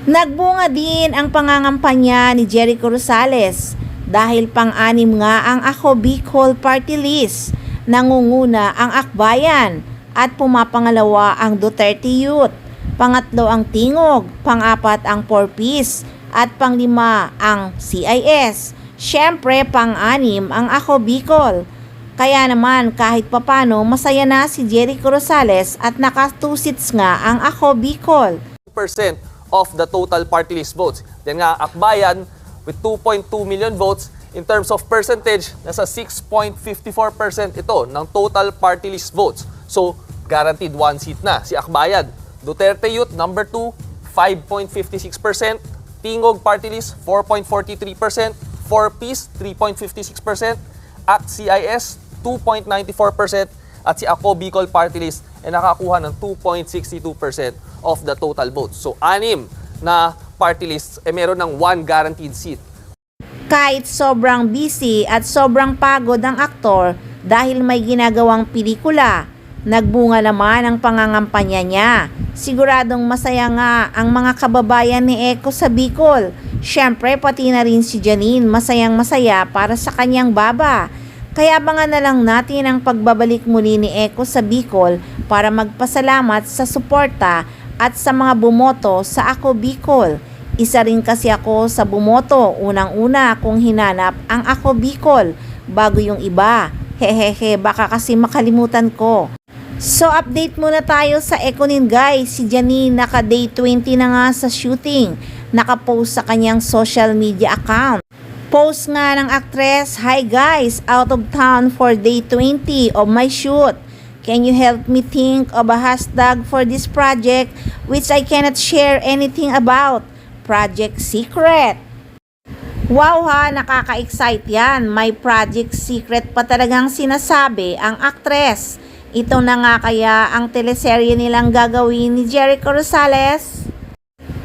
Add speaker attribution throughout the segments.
Speaker 1: Nagbunga din ang pangangampanya ni Jericho Rosales dahil pang-anim nga ang Ako Bicol Party List, nangunguna ang Akbayan at pumapangalawa ang Duterte Youth, pangatlo ang Tingog, pang-apat ang 4Ps at panglima ang CIS. Syempre pang-anim ang Ako Bicol. Kaya naman kahit papano masaya na si Jericho Rosales at naka 2 seats nga ang Ako Bicol.
Speaker 2: % of the total party list votes. Then nga, Akbayan with 2.2 million votes. In terms of percentage, nasa 6.54% ito ng total party list votes. So, guaranteed 1 seat na si Akbayan. Duterte Youth, number 2, 5.56%. Tingog Party List, 4.43%. 4Ps, 3.56%. At CIS, 2.94%. At si Ako Bicol Party List ay nakakuha ng 2.62% of the total votes. So, 6 na party lists meron ng 1 guaranteed seat.
Speaker 1: Kahit sobrang busy at sobrang pagod ang aktor dahil may ginagawang pelikula, nagbunga naman ang pangangampanya niya. Siguradong masaya nga ang mga kababayan ni Eko sa Bicol. Syempre pati na rin si Janine masayang masaya para sa kanyang baba. Kaya abangan na lang natin ang pagbabalik muli ni Eko sa Bicol para magpasalamat sa suporta at sa mga bumoto sa Ako Bicol. Isa rin kasi ako sa bumoto, unang-una kung hinanap ang Ako Bicol bago yung iba. Hehehe, baka kasi makalimutan ko. So update muna tayo sa Ekonin guys. Si Janine naka day 20 na nga sa shooting. Nakapost sa kanyang social media account. Post nga ng actress, "Hi guys, out of town for day 20 of my shoot. Can you help me think of a hashtag for this project which I cannot share anything about? Project Secret." Wow ha, nakaka-excite yan. May Project Secret pa talagang sinasabi ang actress. Ito na nga kaya ang teleserye nilang gagawin ni Jericho Rosales?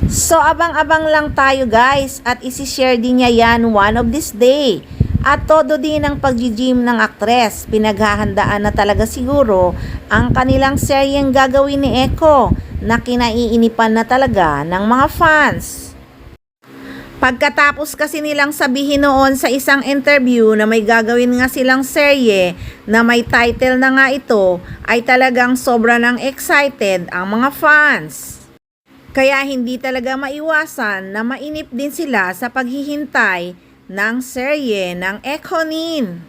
Speaker 1: So abang-abang lang tayo guys at isi-share din niya yan one of this day. At todo din ang pag-gym ng aktres. Pinaghahandaan na talaga siguro ang kanilang seryeng gagawin ni Eko na kinaiinipan na talaga ng mga fans. Pagkatapos kasi nilang sabihin noon sa isang interview na may gagawin nga silang serye na may title na nga ito, ay talagang sobra ng excited ang mga fans. Kaya hindi talaga maiwasan na mainip din sila sa paghihintay ng serye ng Ekonin.